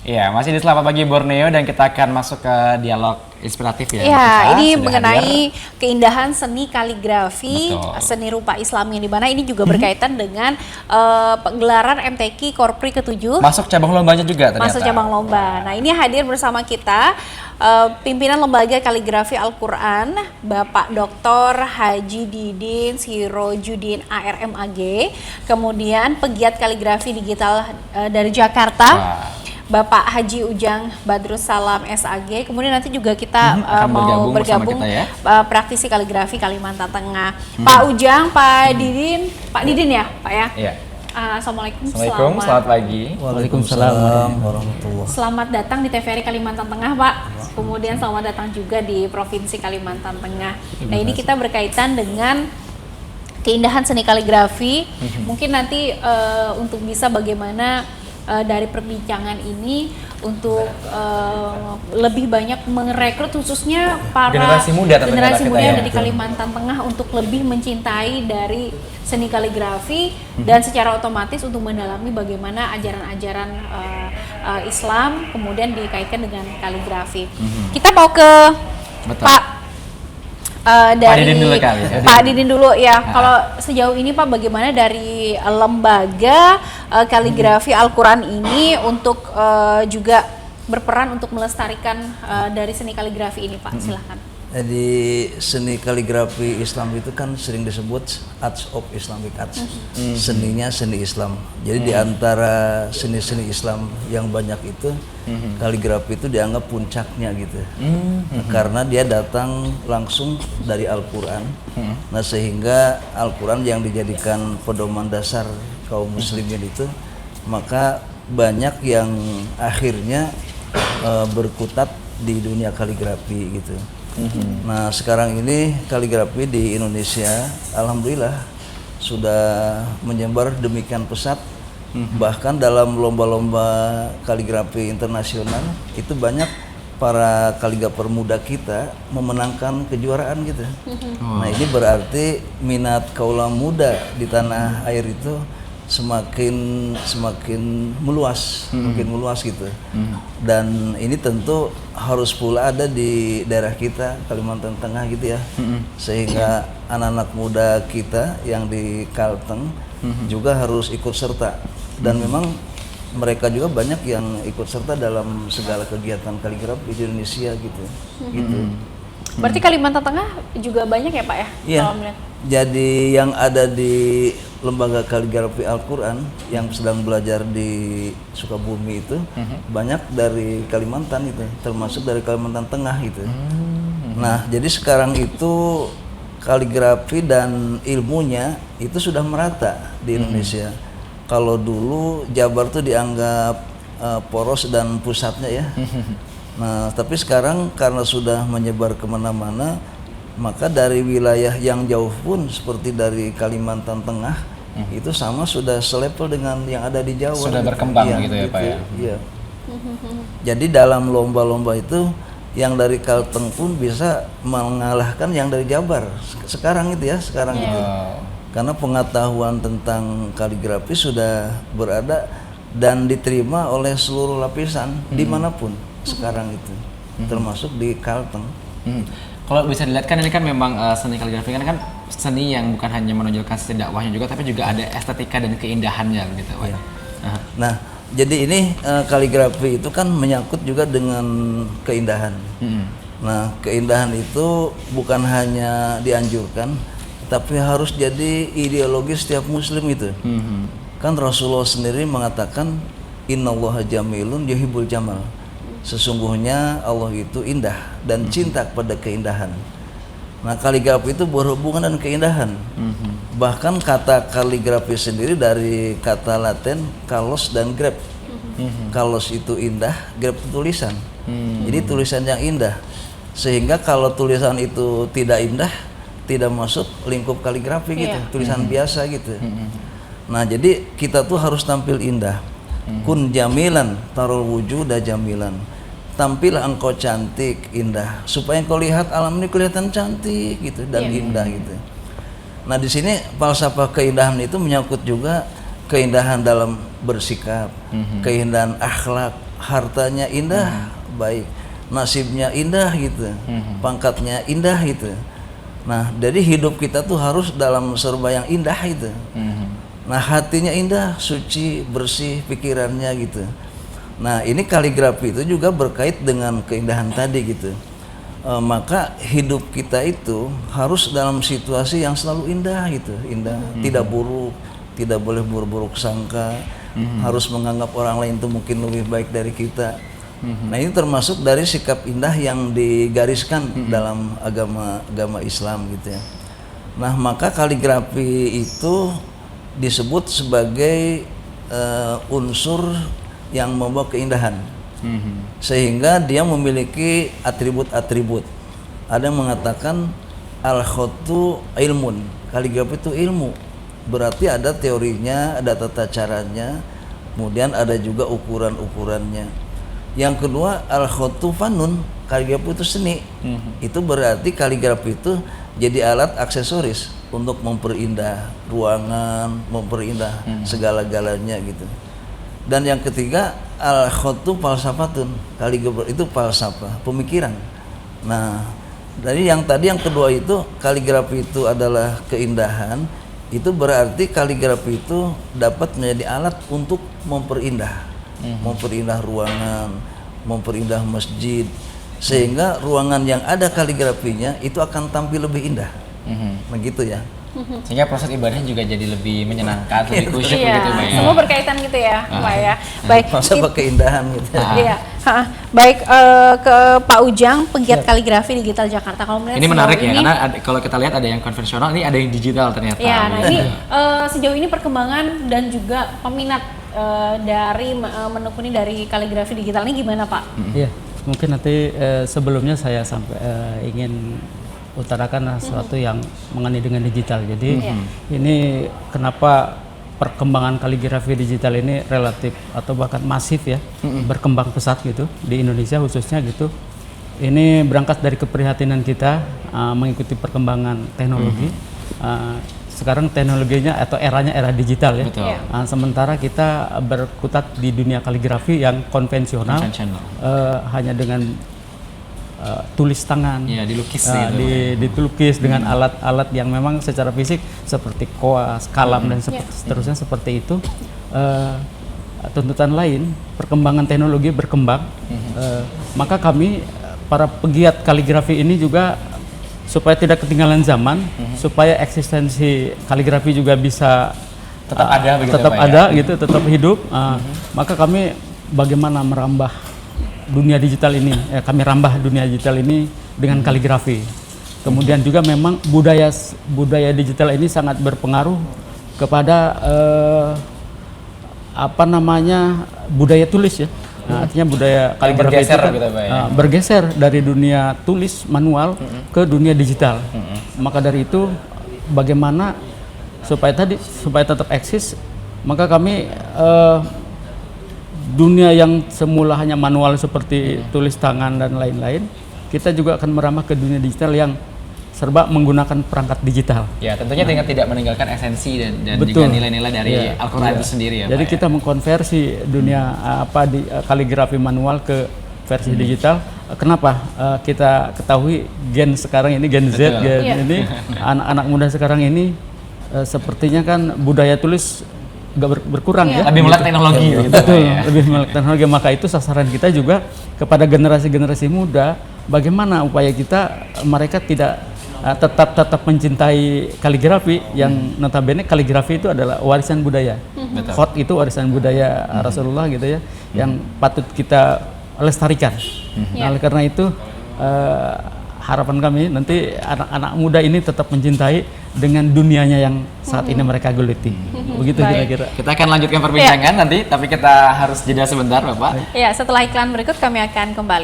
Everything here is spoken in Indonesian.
Iya, masih di Selamat Pagi Borneo dan kita akan masuk ke dialog inspiratif ya. Ya, ini sudah mengenai keindahan seni kaligrafi, Betul. seni rupa Islam yang dimana ini juga berkaitan dengan penggelaran MTQ Korpri ke-7. Masuk cabang lombanya juga ternyata. Masuk cabang lomba. Nah, ini hadir bersama kita pimpinan Lembaga Kaligrafi Al-Quran, Bapak Dr. Haji Didin Sirojudin ARMAG, kemudian pegiat kaligrafi digital dari Jakarta. Wah. Bapak Haji Ujang Badrus Salam SAG, kemudian nanti juga kita akan mau bergabung kita ya. praktisi kaligrafi Kalimantan Tengah. Pak Ujang, Pak Didin ya Pak ya? Iya. Assalamualaikum. Selamat pagi. Waalaikumsalam warahmatullahi. Selamat datang di TVRI Kalimantan Tengah, Pak. Kemudian selamat datang juga di Provinsi Kalimantan Tengah. Nah, ini kita berkaitan dengan keindahan seni kaligrafi. Mungkin nanti untuk bisa bagaimana dari perbincangan ini untuk lebih banyak merekrut khususnya para generasi muda yang ya. dari Kalimantan Tengah untuk lebih mencintai dari seni kaligrafi dan secara otomatis untuk mendalami bagaimana ajaran-ajaran Islam kemudian dikaitkan dengan kaligrafi. Kita mau ke Betul. dari Didin dulu kali ya. Pak Didin dulu ya. Kalau sejauh ini Pak, bagaimana dari lembaga kaligrafi Al-Quran ini untuk juga berperan untuk melestarikan dari seni kaligrafi ini, Pak? Silahkan. Jadi seni kaligrafi Islam itu kan sering disebut Arts of Islamic Arts, seninya seni Islam. Jadi di antara seni-seni Islam yang banyak itu, kaligrafi itu dianggap puncaknya gitu. Karena dia datang langsung dari Al-Quran. Nah, sehingga Al-Quran yang dijadikan pedoman dasar kaum muslimin itu, maka banyak yang akhirnya berkutat di dunia kaligrafi gitu. Nah, sekarang ini kaligrafi di Indonesia alhamdulillah sudah menyebar demikian pesat. Bahkan dalam lomba-lomba kaligrafi internasional itu banyak para kaligrafer muda kita memenangkan kejuaraan gitu. Nah, ini berarti minat kaula muda di tanah air itu semakin meluas, makin meluas gitu. Dan ini tentu harus pula ada di daerah kita Kalimantan Tengah gitu ya. Sehingga anak-anak muda kita yang di Kalteng juga harus ikut serta. Dan memang mereka juga banyak yang ikut serta dalam segala kegiatan kaligrafi di Indonesia gitu. Gitu. Berarti Kalimantan Tengah juga banyak ya, Pak ya? Iya. Kalau melihat. Jadi yang ada di Lembaga Kaligrafi Al-Quran yang sedang belajar di Sukabumi itu banyak dari Kalimantan itu, termasuk dari Kalimantan Tengah gitu. Nah, jadi sekarang itu kaligrafi dan ilmunya itu sudah merata di Indonesia. Kalau dulu Jabar tuh dianggap poros dan pusatnya ya. Nah, tapi sekarang karena sudah menyebar kemana-mana, maka dari wilayah yang jauh pun seperti dari Kalimantan Tengah itu sama sudah selevel dengan yang ada di Jawa. Sudah berkembang gitu ya, Pak ya. Iya. Jadi dalam lomba-lomba itu yang dari Kalteng pun bisa mengalahkan yang dari Jabar. Sekarang itu ya, sekarang itu. Karena pengetahuan tentang kaligrafi sudah berada dan diterima oleh seluruh lapisan dimanapun sekarang itu, termasuk di Kalteng. Kalau bisa dilihat kan ini kan memang seni kaligrafi kan seni yang bukan hanya menonjolkan sisi dakwahnya juga, tapi juga ada estetika dan keindahannya gitu. Ya. Nah, jadi ini kaligrafi itu kan menyangkut juga dengan keindahan. Nah, keindahan itu bukan hanya dianjurkan, tapi harus jadi ideologi setiap muslim itu. Kan Rasulullah sendiri mengatakan innallaha jamilun yuhibbul jamal. Sesungguhnya Allah itu indah dan cinta kepada keindahan. Nah, kaligrafi itu berhubungan dengan keindahan. Bahkan kata kaligrafi sendiri dari kata Latin kalos dan grep. Kalos itu indah, grep itu tulisan. Jadi tulisan yang indah. Sehingga kalau tulisan itu tidak indah, tidak masuk lingkup kaligrafi gitu, tulisan biasa gitu. Nah, jadi kita tuh harus tampil indah. Kun jamilan tarul wujuda jamilan. Tampillah engkau cantik, indah, supaya engkau lihat alam ini kelihatan cantik gitu dan indah gitu. Nah, di sini falsafah keindahan itu menyangkut juga keindahan dalam bersikap, keindahan akhlak, hartanya indah, baik, nasibnya indah gitu, pangkatnya indah gitu. Nah, jadi hidup kita tuh harus dalam serba yang indah itu. Nah, hatinya indah, suci, bersih pikirannya gitu. Nah, ini kaligrafi itu juga berkait dengan keindahan tadi gitu. Maka hidup kita itu harus dalam situasi yang selalu indah gitu, indah, tidak buruk, tidak boleh buruk-buruk sangka, harus menganggap orang lain itu mungkin lebih baik dari kita. Nah, ini termasuk dari sikap indah yang digariskan dalam agama Islam gitu ya. Nah, maka kaligrafi itu disebut sebagai unsur yang membawa keindahan, sehingga dia memiliki atribut-atribut. Ada yang mengatakan al-khotu ilmun, kaligrafi itu ilmu, berarti ada teorinya, ada tata caranya, kemudian ada juga ukuran-ukurannya. Yang kedua, al-khotu fanun, kaligrafi itu seni. Itu berarti kaligrafi itu jadi alat aksesoris untuk memperindah ruangan, memperindah segala-galanya gitu. Dan yang ketiga, al-khotu falsafatun, kaligrafi itu falsafah, pemikiran. Nah, dari yang tadi yang kedua itu kaligrafi itu adalah keindahan, itu berarti kaligrafi itu dapat menjadi alat untuk memperindah. Memperindah ruangan, memperindah masjid, sehingga ruangan yang ada kaligrafinya itu akan tampil lebih indah. Begitu ya. Sehingga proses ibadahnya juga jadi lebih menyenangkan, lebih khusyuk begitu Mbak ya. Semua berkaitan gitu ya, Pak ya. Baik. Masa keindahan gitu. Iya. Baik, ke Pak Ujang, pegiat kaligrafi digital Jakarta. Kalau melihat Ini menarik ya, ini, karena kalau kita lihat ada yang konvensional, ini ada yang digital ternyata. ya, nah ini sejauh ini perkembangan dan juga peminat dari menekuni dari kaligrafi digital ini gimana Pak? Iya, mungkin nanti sebelumnya saya sampai ingin utarakan sesuatu yang mengenai dengan digital. Jadi ini kenapa perkembangan kaligrafi digital ini relatif atau bahkan masif ya, berkembang pesat gitu di Indonesia khususnya gitu. Ini berangkat dari keprihatinan kita mengikuti perkembangan teknologi. Sekarang teknologinya atau eranya era digital ya. Betul. Sementara kita berkutat di dunia kaligrafi yang konvensional. Hanya dengan tulis tangan, ya, dilukis gitu. Ditulukis dengan alat-alat yang memang secara fisik seperti koas, kalam dan seterusnya seperti itu. Tuntutan lain, perkembangan teknologi berkembang, maka kami para pegiat kaligrafi ini juga supaya tidak ketinggalan zaman, supaya eksistensi kaligrafi juga bisa tetap ada, begitu, tetap Pak, ada ya? Gitu, tetap hidup. Maka kami bagaimana merambah dunia digital ini, kami rambah dunia digital ini dengan kaligrafi. Kemudian juga memang budaya digital ini sangat berpengaruh kepada budaya tulis ya. Nah, artinya budaya kaligrafi bergeser, itu kan, gitu, Pak, ya? bergeser dari dunia tulis manual ke dunia digital. Maka dari itu bagaimana supaya tetap eksis, maka kami dunia yang semula hanya manual seperti tulis tangan dan lain-lain, kita juga akan merambah ke dunia digital yang serba menggunakan perangkat digital. Ya, tentunya dengan tidak meninggalkan esensi dan Betul. juga nilai-nilai dari Al-Quran itu sendiri ya. Jadi Pak, kita mengkonversi dunia kaligrafi manual ke versi digital. Kenapa? Kita ketahui gen sekarang ini, gen Z, ini anak-anak muda sekarang ini sepertinya kan budaya tulis nggak berkurang ya. Lebih melek teknologi gitu. Betul, Ya. lebih melek teknologi. Maka itu sasaran kita juga kepada generasi-generasi muda, bagaimana upaya kita mereka tidak tetap mencintai kaligrafi yang notabene kaligrafi itu adalah warisan budaya. Khot itu warisan budaya Rasulullah gitu ya, yang patut kita lestarikan. Nah, oleh karena itu harapan kami nanti anak-anak muda ini tetap mencintai dengan dunianya yang saat ini mereka geluti. Begitu kira-kira. Kita akan lanjutkan perbincangan nanti, tapi kita harus jeda sebentar, Bapak. Ya, setelah iklan berikut kami akan kembali.